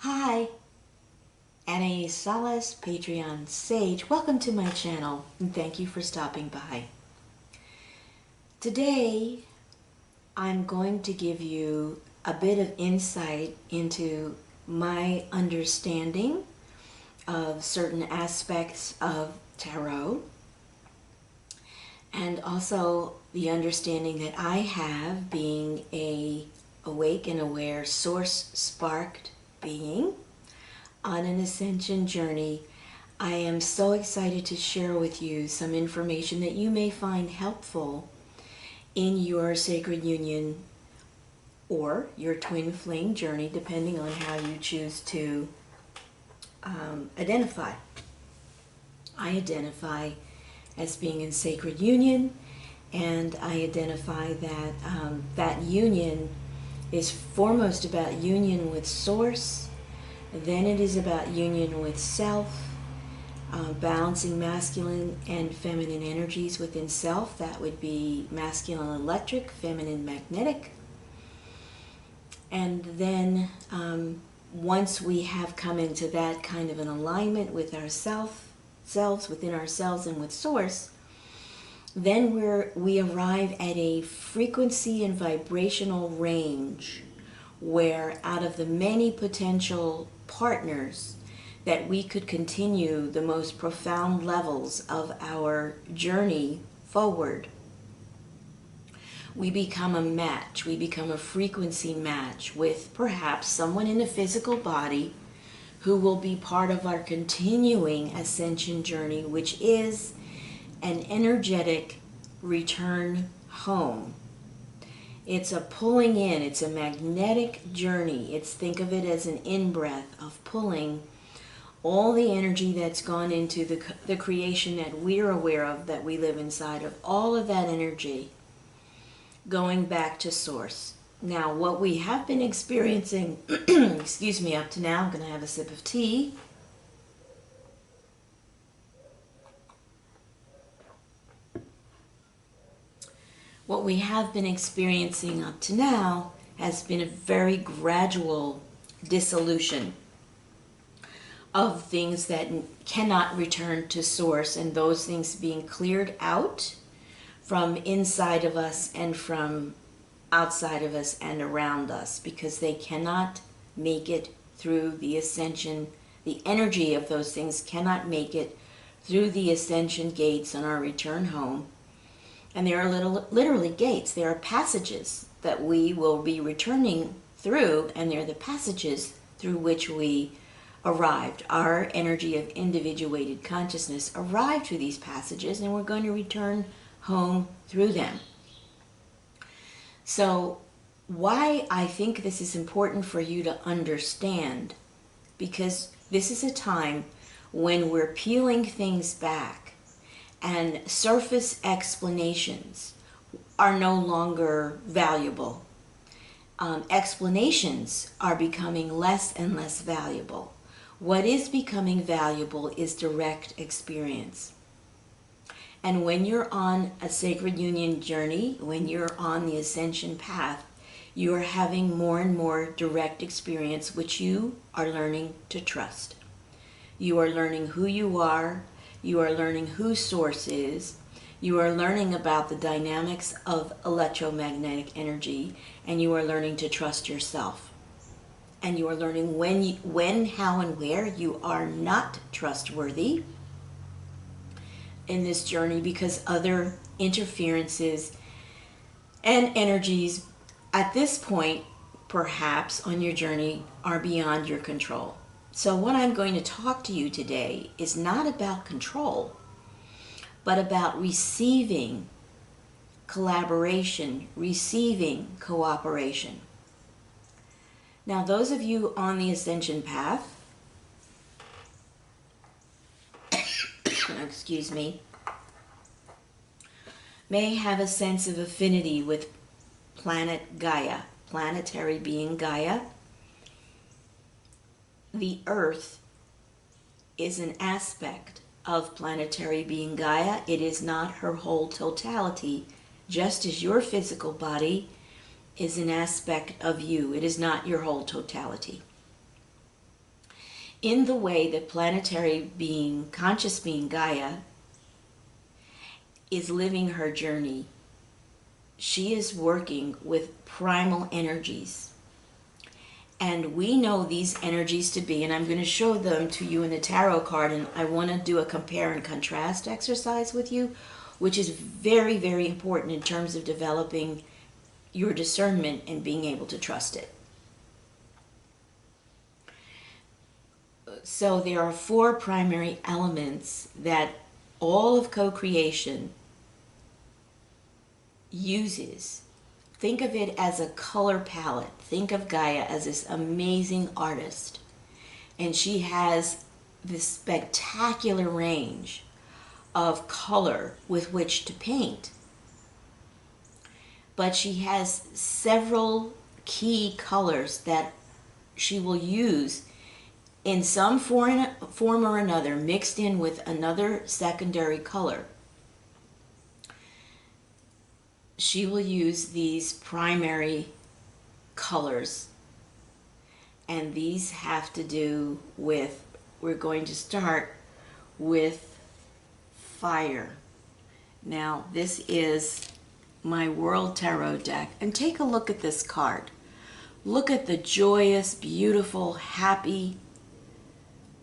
Hi, Anaiis Salles, Patreon Sage. Welcome to my channel and thank you for stopping by. Today, I'm going to give you a bit of insight into my understanding of certain aspects of tarot and also the understanding that I have being a awake and aware source sparked being on an ascension journey. I am so excited to share with you some information that you may find helpful in your sacred union or your twin flame journey, depending on how you choose to identify. I identify as being in sacred union, and I identify that that union is foremost about union with source. Then it is about union with self, balancing masculine and feminine energies within self. That would be masculine electric, feminine magnetic. And then once we have come into that kind of an alignment with ourselves, within ourselves and with source, then we arrive at a frequency and vibrational range where out of the many potential partners that we could continue the most profound levels of our journey forward, we become a match, we become a frequency match with perhaps someone in the physical body who will be part of our continuing ascension journey, which is an energetic return home. It's a pulling in, it's a magnetic journey. Think of it as an in-breath of pulling all the energy that's gone into the creation that we're aware of, that we live inside of, all of that energy going back to source. Now, what we have been experiencing, excuse me, up to now, I'm going to have a sip of tea. What we have been experiencing up to now has been a very gradual dissolution of things that cannot return to source, and those things being cleared out from inside of us and from outside of us and around us, because they cannot make it through the ascension. The energy of those things cannot make it through the ascension gates on our return home. And there are literally gates. There are passages that we will be returning through, and they're the passages through which we arrived. Our energy of individuated consciousness arrived through these passages, and we're going to return home through them. So why I think this is important for you to understand, because this is a time when we're peeling things back, and surface explanations are no longer valuable. Explanations are becoming less and less valuable. What is becoming valuable is direct experience. And when you're on a sacred union journey, when you're on the ascension path, you are having more and more direct experience, which you are learning to trust. You are learning who you are. You are learning who source is. You are learning about the dynamics of electromagnetic energy, and you are learning to trust yourself. And you are learning when, how, and where you are not trustworthy in this journey, because other interferences and energies at this point, perhaps on your journey, are beyond your control. So what I'm going to talk to you today is not about control, but about receiving collaboration, receiving cooperation. Now, those of you on the ascension path, excuse me, may have a sense of affinity with planet Gaia, planetary being Gaia. The Earth is an aspect of planetary being Gaia. It is not her whole totality, just as your physical body is an aspect of you. It is not your whole totality. in the way that planetary being, conscious being Gaia, is living her journey. She is working with primal energies. And we know these energies to be, and I'm going to show them to you in the tarot card, and I want to do a compare and contrast exercise with you, which is very, very important in terms of developing your discernment and being able to trust it. So there are 4 primary elements that all of co-creation uses. Think of it as a color palette. Think of Gaia as this amazing artist. And she has this spectacular range of color with which to paint. But she has several key colors that she will use in some form or another, mixed in with another secondary color. She will use these primary colors, and these have to do with, we're going to start with fire. Now, this is my World Tarot deck, and take a look at this card. Look at the joyous, beautiful, happy,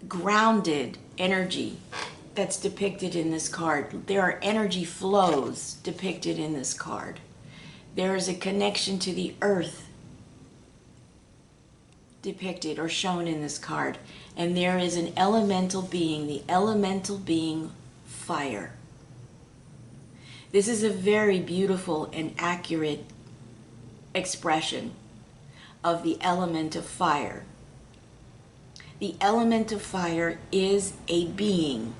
grounded energy that's depicted in this card. There are energy flows depicted in this card. There is a connection to the earth depicted or shown in this card. And there is an elemental being, the elemental being fire. This is a very beautiful and accurate expression of the element of fire. The element of fire is a being.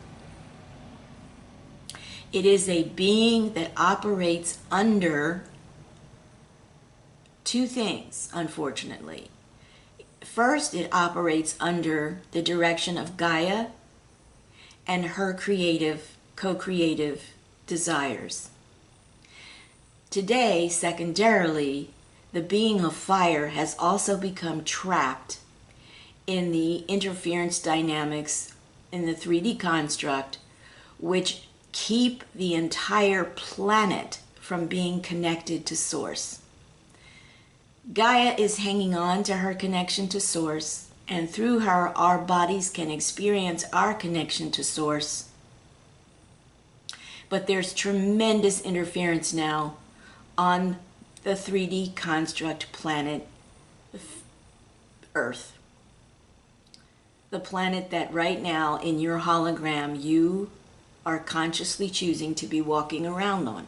It is a being that operates under 2 things, unfortunately. First, it operates under the direction of Gaia and her co-creative desires. Today, secondarily, the being of fire has also become trapped in the interference dynamics in the 3D construct, which keep the entire planet from being connected to Source. Gaia is hanging on to her connection to Source, and through her, our bodies can experience our connection to Source. But there's tremendous interference now on the 3D construct planet Earth. The planet that right now in your hologram you are consciously choosing to be walking around on.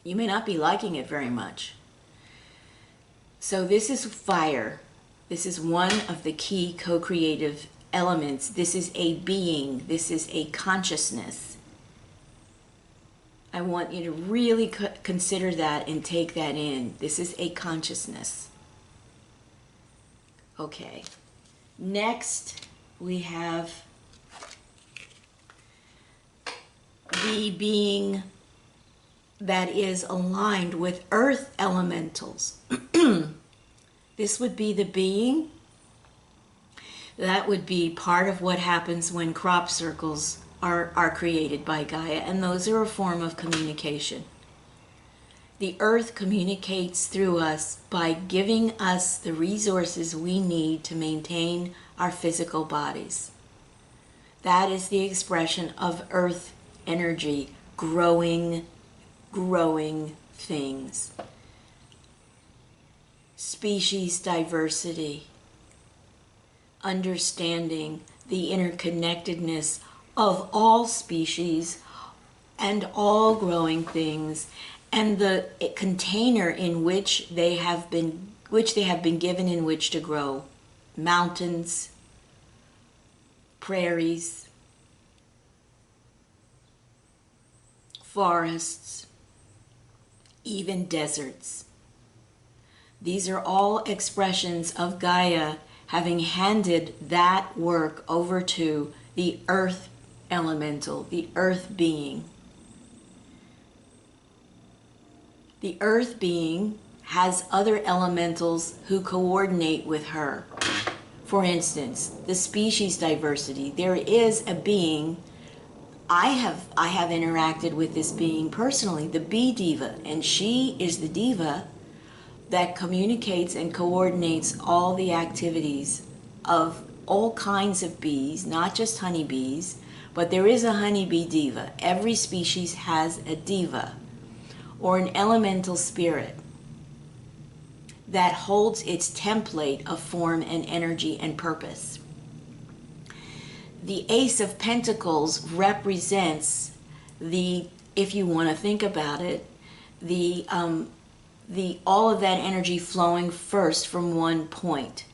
You may not be liking it very much. So this is fire. This is one of the key co-creative elements. This is a being. This is a consciousness. I want you to really consider that and take that in. This is a consciousness. Okay. Next, we have the being that is aligned with earth elementals. This would be the being that would be part of what happens when crop circles are created by Gaia, and those are a form of communication. The earth communicates through us by giving us the resources we need to maintain our physical bodies. That is the expression of earth energy, growing things. Species diversity, understanding the interconnectedness of all species and all growing things, and the container in which they have been given in which to grow. Mountains, prairies, forests, even deserts. These are all expressions of Gaia having handed that work over to the earth elemental, the earth being. The earth being has other elementals who coordinate with her. For instance, the species diversity. There is a being, I have interacted with this being personally, the bee diva, and she is the diva that communicates and coordinates all the activities of all kinds of bees, not just honeybees, but there is a honeybee diva. Every species has a diva, or an elemental spirit, that holds its template of form and energy and purpose. The Ace of Pentacles represents the, if you want to think about it, the all of that energy flowing first from one point,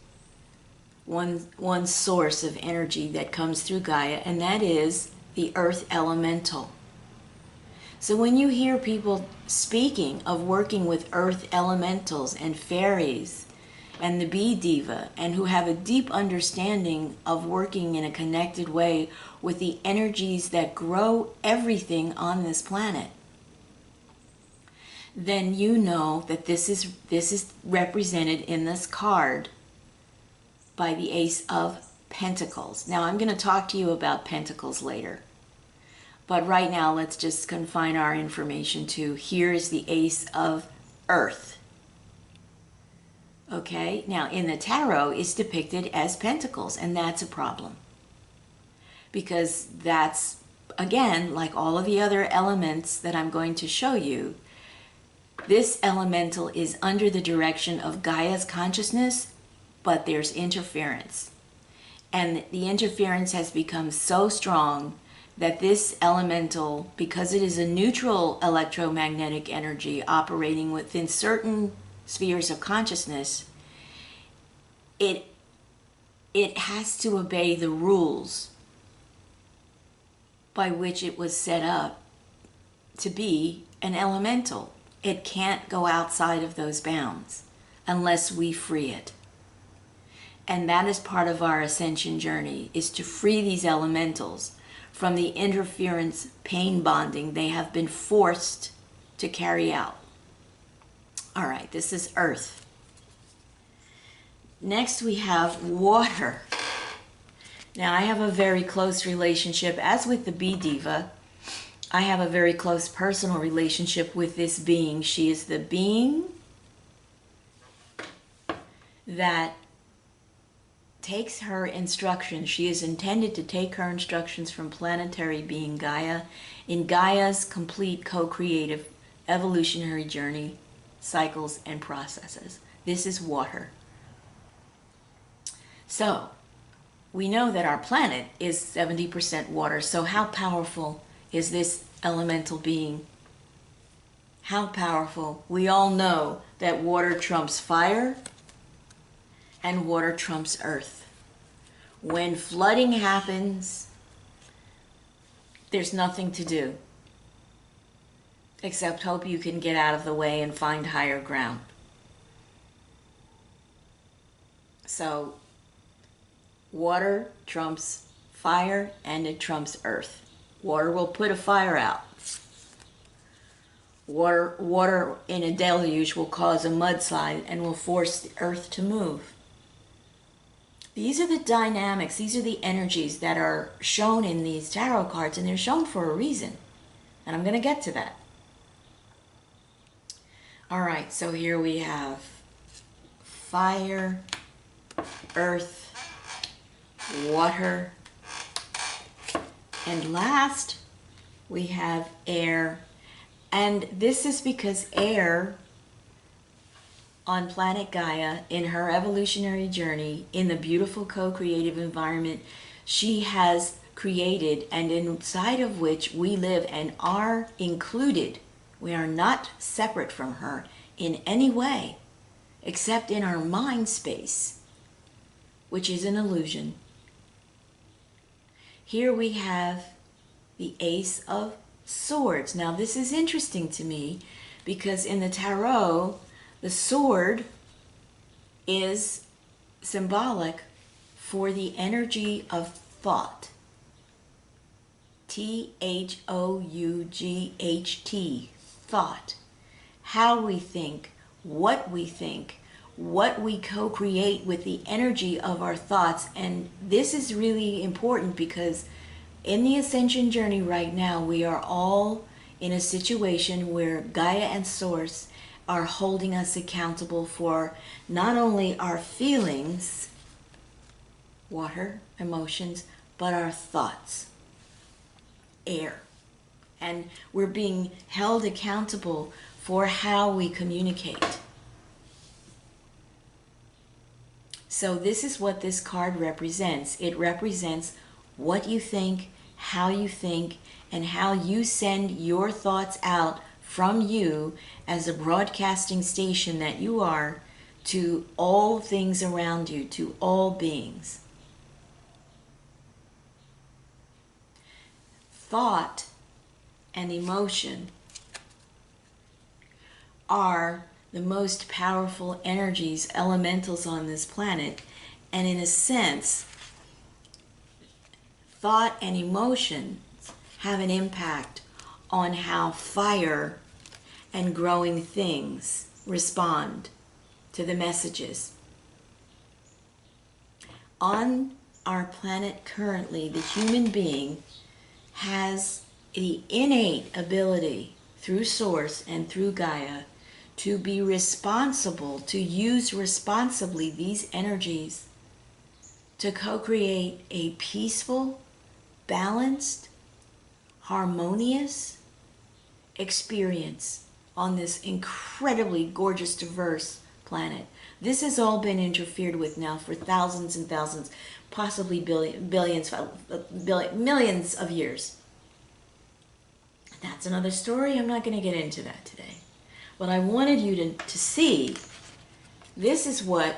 one source of energy that comes through Gaia, and that is the earth elemental. So when you hear people speaking of working with earth elementals and fairies and the bee diva, and who have a deep understanding of working in a connected way with the energies that grow everything on this planet, then you know that this is represented in this card by the Ace of Pentacles. Now I'm going to talk to you about Pentacles later. But right now, let's just confine our information to, here is the Ace of Earth. Okay, now in the tarot, it's depicted as pentacles, and that's a problem. Because that's, again, like all of the other elements that I'm going to show you, this elemental is under the direction of Gaia's consciousness, but there's interference. And the interference has become so strong that this elemental, because it is a neutral electromagnetic energy operating within certain spheres of consciousness, it has to obey the rules by which it was set up to be an elemental. It can't go outside of those bounds unless we free it. And that is part of our ascension journey, is to free these elementals from the interference pain bonding they have been forced to carry out. All right, this is Earth. Next we have Water. Now I have a very close relationship, as with the bee diva, I have a very close personal relationship with this being. She is the being that takes her instructions. She is intended to take her instructions from planetary being Gaia in Gaia's complete co-creative evolutionary journey, cycles, and processes. This is Water. So, we know that our planet is 70% water, so how powerful is this elemental being? How powerful? We all know that water trumps fire, and water trumps earth. When flooding happens, there's nothing to do except hope you can get out of the way and find higher ground. So, water trumps fire, and it trumps earth. Water will put a fire out. Water in a deluge will cause a mudslide and will force the earth to move. These are the dynamics, these are the energies that are shown in these tarot cards, and they're shown for a reason. And I'm going to get to that. All right, so here we have fire, earth, water, and last we have air. And this is because air on planet Gaia, in her evolutionary journey, in the beautiful co-creative environment she has created and inside of which we live and are included. We are not separate from her in any way, except in our mind space, which is an illusion. Here we have the Ace of Swords. Now this is interesting to me because in the tarot, the sword is symbolic for the energy of thought. T-H-O-U-G-H-T, thought. How we think, what we think, what we co-create with the energy of our thoughts. And this is really important because in the ascension journey right now, we are all in a situation where Gaia and Source are holding us accountable for not only our feelings, water, emotions, but our thoughts, air. And we're being held accountable for how we communicate. So this is what this card represents. It represents what you think, how you think, and how you send your thoughts out from you as a broadcasting station that you are to all things around you, to all beings. Thought and emotion are the most powerful energies, elementals on this planet. And in a sense, thought and emotion have an impact on how fire and growing things respond to the messages. On our planet currently, the human being has the innate ability through Source and through Gaia to be responsible, to use responsibly these energies to co-create a peaceful, balanced, harmonious experience on this incredibly gorgeous, diverse planet. This has all been interfered with now for thousands and thousands, possibly millions of years. That's another story. I'm not going to get into that today. But I wanted you to see, this is what,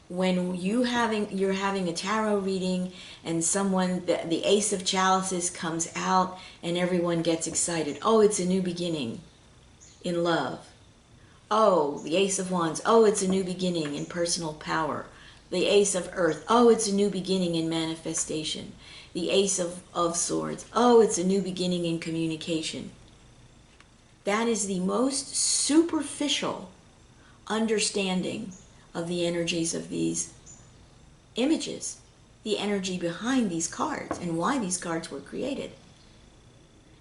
when you're having a tarot reading and someone, the Ace of Chalices comes out and everyone gets excited. Oh, it's a new beginning in love. Oh, the Ace of Wands. Oh, it's a new beginning in personal power. The Ace of Earth. Oh, it's a new beginning in manifestation. The Ace of Swords. Oh, it's a new beginning in communication. That is the most superficial understanding of the energies of these images, the energy behind these cards and why these cards were created.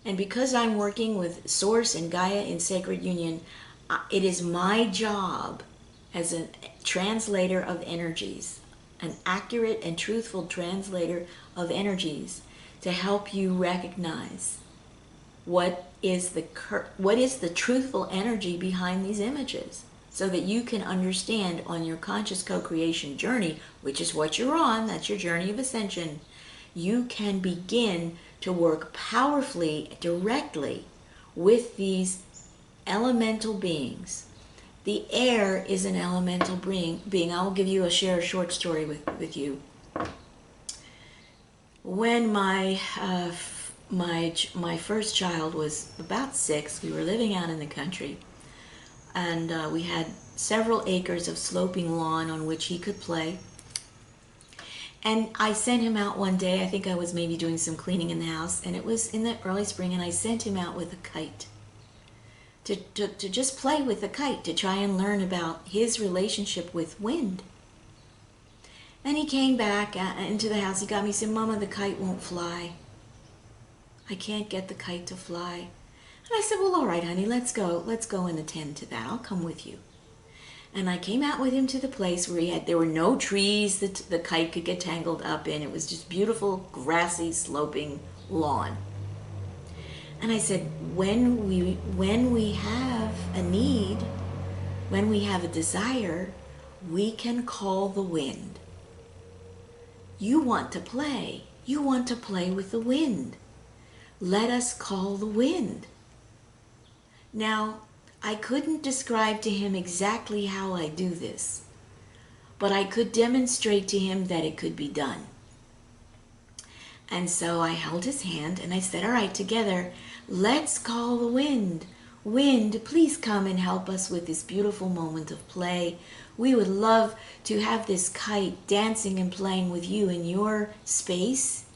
And because I'm working with Source and Gaia in sacred union, it is my job as a translator of energies, an accurate and truthful translator of energies, to help you recognize what is the truthful energy behind these images, so that you can understand on your conscious co-creation journey, which is what you're on, that's your journey of ascension, you can begin to work powerfully, directly with these elemental beings. The air is an elemental being. I will share a short story with you. When my first child was about 6, we were living out in the country, and we had several acres of sloping lawn on which he could play. And I sent him out one day. I think I was maybe doing some cleaning in the house, and it was in the early spring, and I sent him out with a kite to just play with the kite, to try and learn about his relationship with wind. And he came back into the house. He got me, he said, "Mama, the kite won't fly. I can't get the kite to fly." And I said, "Well, all right, honey, let's go and attend to that. I'll come with you." And I came out with him to the place where there were no trees that the kite could get tangled up in. It was just beautiful, grassy, sloping lawn. And I said, when we have a need, when we have a desire, we can call the wind. You want to play. You want to play with the wind. Let us call the wind. Now, I couldn't describe to him exactly how I do this, but I could demonstrate to him that it could be done. And so I held his hand and I said, "All right, together, let's call the wind. Wind, please come and help us with this beautiful moment of play. We would love to have this kite dancing and playing with you in your space,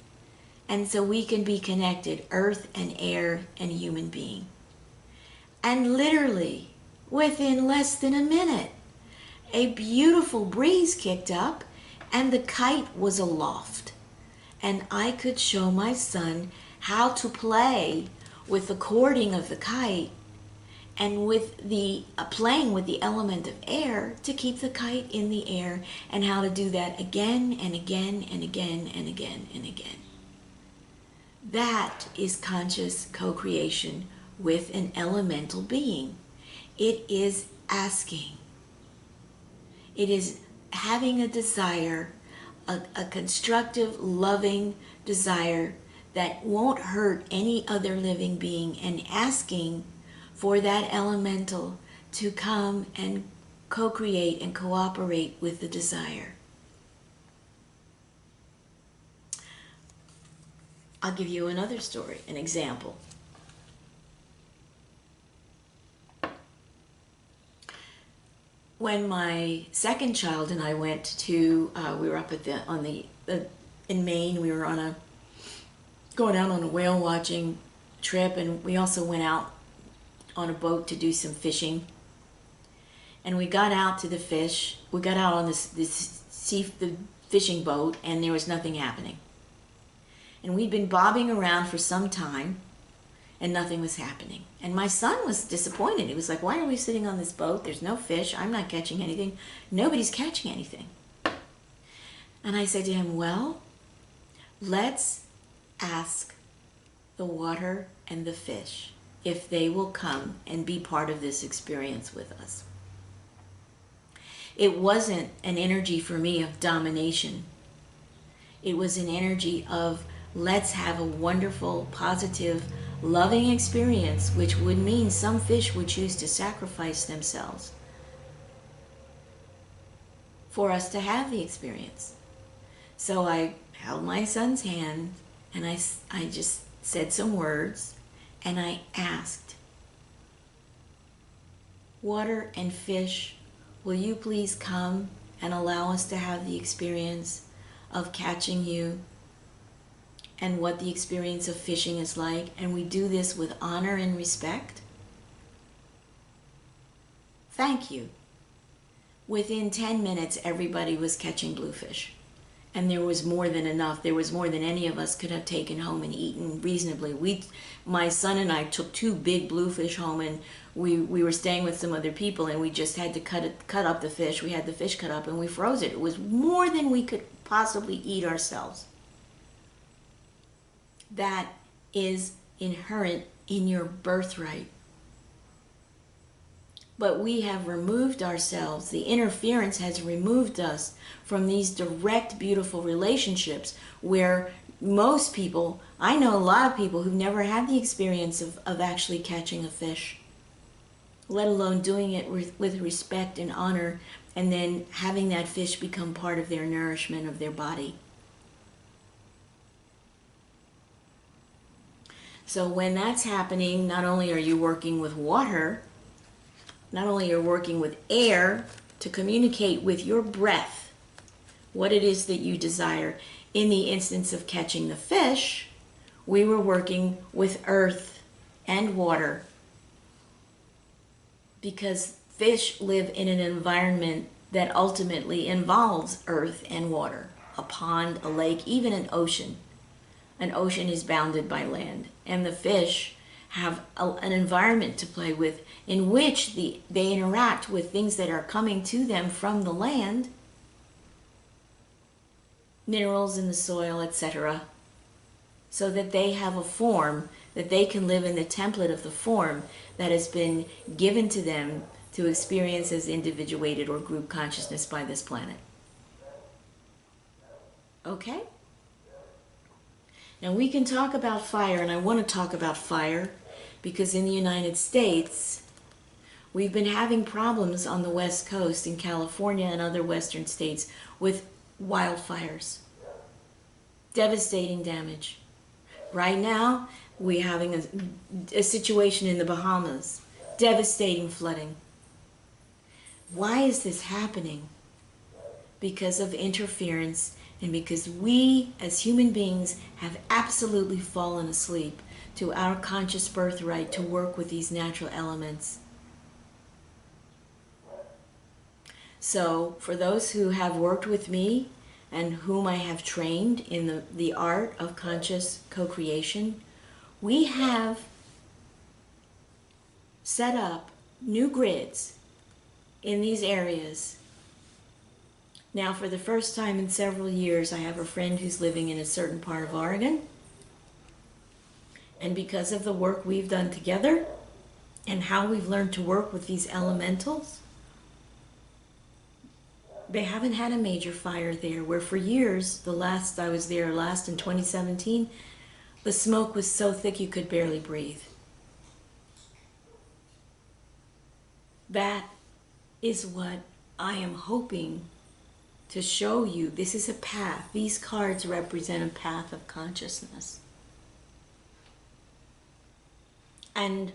and so we can be connected, earth and air and human being." And literally, within less than a minute, a beautiful breeze kicked up and the kite was aloft. And I could show my son how to play with the cording of the kite and with the playing with the element of air to keep the kite in the air, and how to do that again and again and again and again and again. That is conscious co-creation with an elemental being. It is asking. It is having a desire, a constructive, loving desire that won't hurt any other living being, and asking for that elemental to come and co-create and cooperate with the desire. I'll give you another story, an example. When my second child and I went to, we were up at in Maine. We were going out on a whale watching trip, and we also went out on a boat to do some fishing. And we got out to the fish. We got out on the fishing boat, and there was nothing happening. And we'd been bobbing around for some time, and nothing was happening. And my son was disappointed. He was like, why are we sitting on this boat? There's no fish. I'm not catching anything. Nobody's catching anything. And I said to him, well, let's ask the water and the fish if they will come and be part of this experience with us. It wasn't an energy for me of domination. It was an energy of, let's have a wonderful, positive, loving experience, which would mean some fish would choose to sacrifice themselves for us to have the experience. So I held my son's hand, and I just said some words, and I asked, water and fish, will you please come and allow us to have the experience of catching you and what the experience of fishing is like, and we do this with honor and respect? Thank you. Within 10 minutes, everybody was catching bluefish. And there was more than enough. There was more than any of us could have taken home and eaten reasonably. My son and I took 2 big bluefish home, and we were staying with some other people, and we just had to cut up the fish. We had the fish cut up, and we froze it. It was more than we could possibly eat ourselves. That is inherent in your birthright. But we have removed ourselves. The interference has removed us from these direct, beautiful relationships where most people, I know a lot of people who've never had the experience of actually catching a fish, let alone doing it with respect and honor, and then having that fish become part of their nourishment of their body. So when that's happening, not only are you working with water, not only you're working with air to communicate with your breath what it is that you desire. In the instance of catching the fish, we were working with earth and water, because fish live in an environment that ultimately involves earth and water. A pond, a lake, even an ocean. An ocean is bounded by land, and the fish have an environment to play with in which they interact with things that are coming to them from the land, minerals in the soil, etc., so that they have a form, that they can live in the template of the form that has been given to them to experience as individuated or group consciousness by this planet. Okay? Now we can talk about fire, and I want to talk about fire because in the United States, we've been having problems on the West Coast, in California and other Western states, with wildfires. Devastating damage. Right now, we're having a situation in the Bahamas. Devastating flooding. Why is this happening? Because of interference, and because we as human beings have absolutely fallen asleep to our conscious birthright to work with these natural elements. So for those who have worked with me and whom I have trained in the art of conscious co-creation, we have set up new grids in these areas. Now, for the first time in several years, I have a friend who's living in a certain part of Oregon. And because of the work we've done together and how we've learned to work with these elementals, they haven't had a major fire there, where for years, the last I was there, last in 2017, the smoke was so thick you could barely breathe. That is what I am hoping to show you. This is a path. These cards represent a path of consciousness. And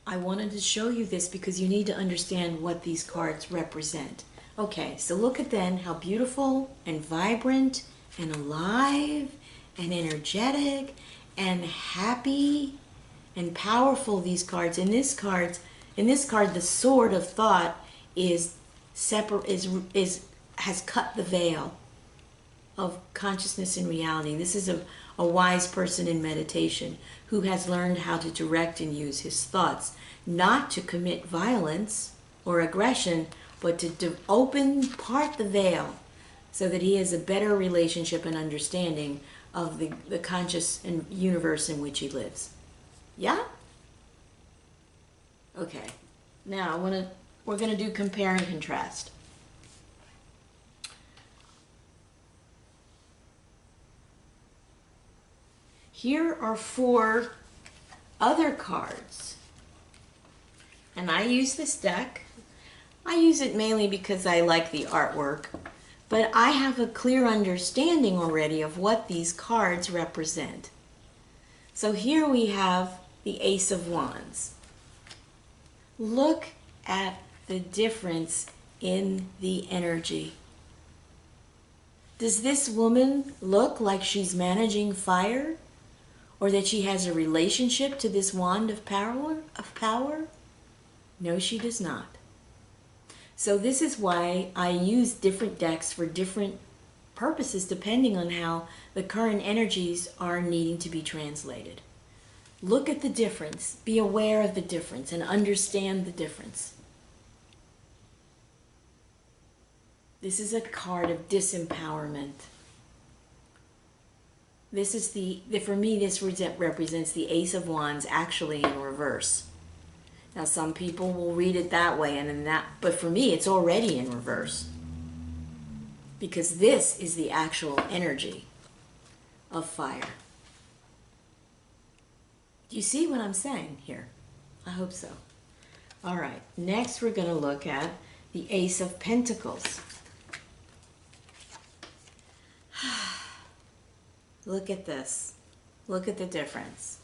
I wanted to show you this because you need to understand what these cards represent. Okay, so look at then how beautiful and vibrant and alive and energetic and happy and powerful these cards. In this card, the sword of thought has cut the veil of consciousness and reality. This is a wise person in meditation who has learned how to direct and use his thoughts, not to commit violence or aggression, but to part the veil so that he has a better relationship and understanding of the conscious and universe in which he lives. Yeah? Okay. Now we're gonna do compare and contrast. Here are 4 other cards. And I use this deck. I use it mainly because I like the artwork, but I have a clear understanding already of what these cards represent. So here we have the Ace of Wands. Look at the difference in the energy. Does this woman look like she's managing fire? Or that she has a relationship to this wand of power? No, she does not. So this is why I use different decks for different purposes depending on how the current energies are needing to be translated. Look at the difference, be aware of the difference, and understand the difference. This is a card of disempowerment. This is for me, this represents the Ace of Wands actually in reverse. Now some people will read it that way, but for me it's already in reverse. Because this is the actual energy of fire. Do you see what I'm saying here? I hope so. All right, next we're going to look at the Ace of Pentacles. Look at this. Look at the difference.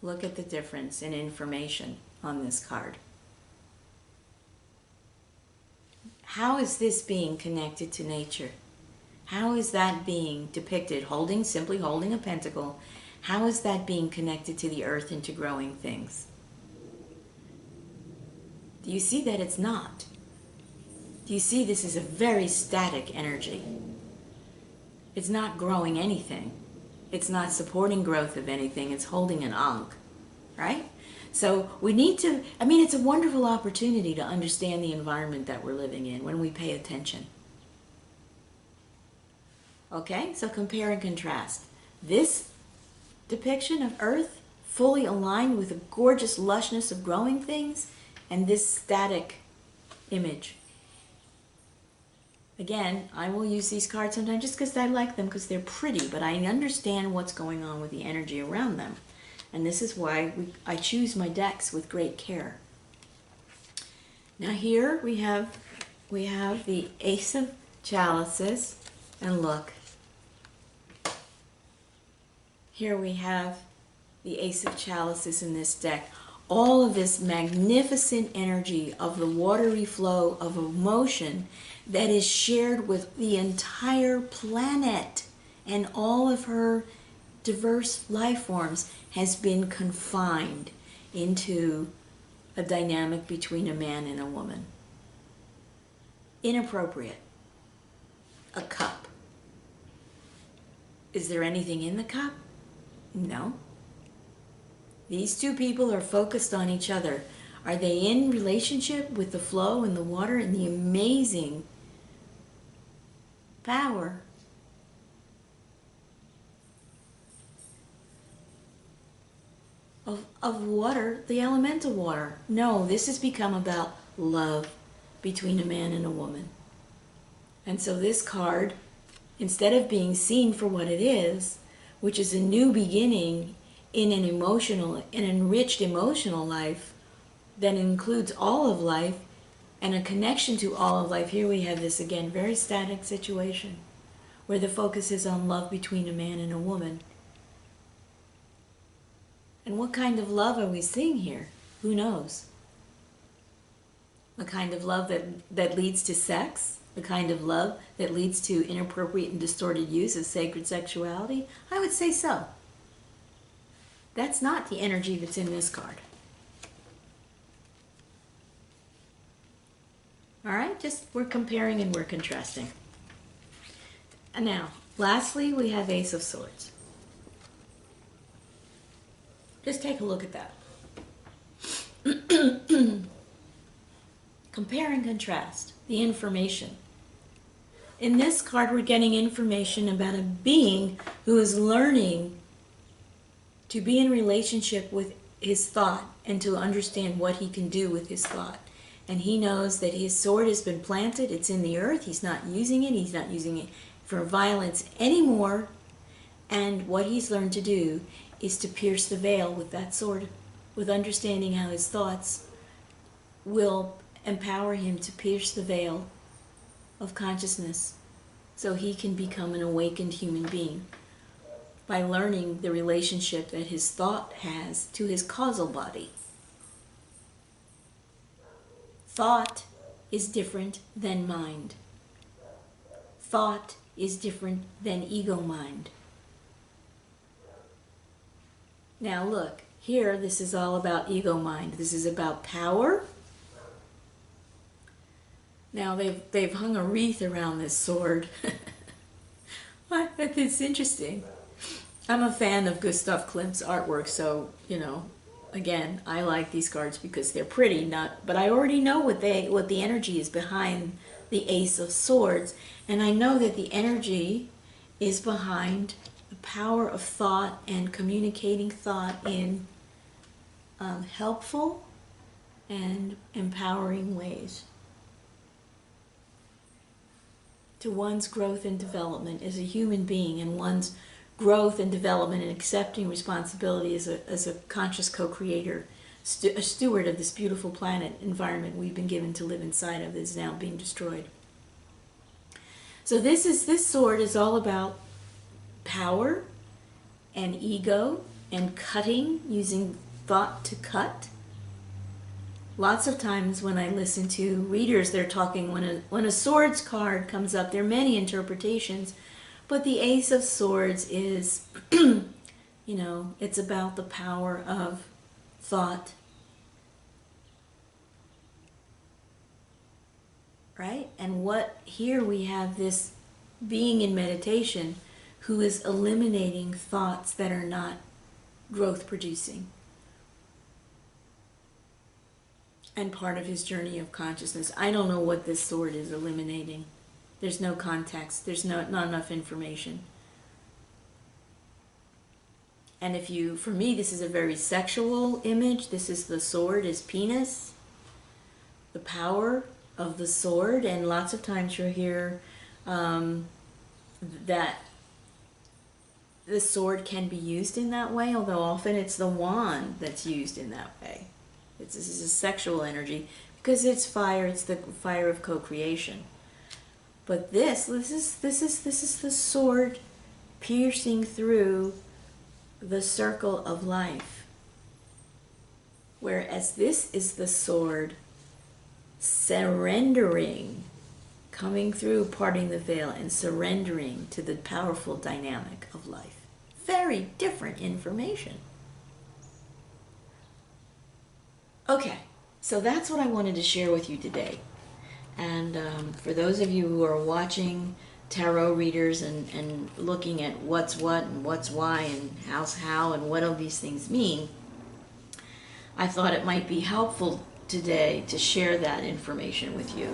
Look at the difference in information on this card. How is this being connected to nature? How is that being depicted? Simply holding a pentacle. How is that being connected to the earth and to growing things? Do you see that it's not? Do you see this is a very static energy? It's not growing anything. It's not supporting growth of anything. It's holding an ankh, right? So we need to, it's a wonderful opportunity to understand the environment that we're living in when we pay attention. Okay, so compare and contrast. This depiction of Earth fully aligned with the gorgeous lushness of growing things, and this static image. Again, I will use these cards sometimes just because I like them, because they're pretty, but I understand what's going on with the energy around them. And this is why I choose my decks with great care. Now here we have the Ace of Chalices, and look. Here we have the Ace of Chalices in this deck. All of this magnificent energy of the watery flow of emotion that is shared with the entire planet and all of her diverse life forms has been confined into a dynamic between a man and a woman. inappropriate. A cup. Is there anything in the cup? No. These two people are focused on each other. Are they in relationship with the flow and the water and the amazing power of water, the elemental water? No, this has become about love between a man and a woman. And so this card, instead of being seen for what it is, which is a new beginning in an enriched emotional life that includes all of life and a connection to all of life. Here we have this again, very static situation where the focus is on love between a man and a woman. And what kind of love are we seeing here? Who knows? The kind of love that leads to sex? The kind of love that leads to inappropriate and distorted use of sacred sexuality? I would say so. That's not the energy that's in this card. All right, just we're comparing and we're contrasting. And now, lastly, we have Ace of Swords. Just take a look at that. Compare and contrast the information. In this card, we're getting information about a being who is learning to be in relationship with his thought and to understand what he can do with his thought. And he knows that his sword has been planted, it's in the earth, he's not using it for violence anymore. And what he's learned to do is to pierce the veil with that sword, with understanding how his thoughts will empower him to pierce the veil of consciousness so he can become an awakened human being by learning the relationship that his thought has to his causal body. Thought is different than mind. Thought is different than ego mind. Now look, here this is all about ego mind. This is about power. Now they've hung a wreath around this sword. It's interesting. I'm a fan of Gustav Klimt's artwork, so again, I like these cards because they're pretty. But I already know what the energy is behind the Ace of Swords, and I know that the energy is behind the power of thought and communicating thought in helpful and empowering ways to one's growth and development as a human being, and one's growth and development and accepting responsibility as a conscious co-creator, a steward of this beautiful planet environment we've been given to live inside of that is now being destroyed. So this sword is all about power and ego and cutting, using thought to cut. Lots of times when I listen to readers, they're talking, when a swords card comes up, there are many interpretations, but the Ace of Swords is, it's about the power of thought. Right? And here we have this being in meditation who is eliminating thoughts that are not growth producing. And part of his journey of consciousness. I don't know what this sword is eliminating. There's no context. There's not enough information. And for me, this is a very sexual image. This is the sword, is penis. The power of the sword. And lots of times you'll hear that the sword can be used in that way, although often it's the wand that's used in that way. This is a sexual energy because it's fire. It's the fire of co-creation. But this is the sword piercing through the circle of life. Whereas this is the sword surrendering, coming through, parting the veil, and surrendering to the powerful dynamic of life. Very different information. Okay, so that's what I wanted to share with you today. And for those of you who are watching tarot readers and looking at what's what and what's why and how's how and what all these things mean, I thought it might be helpful today to share that information with you.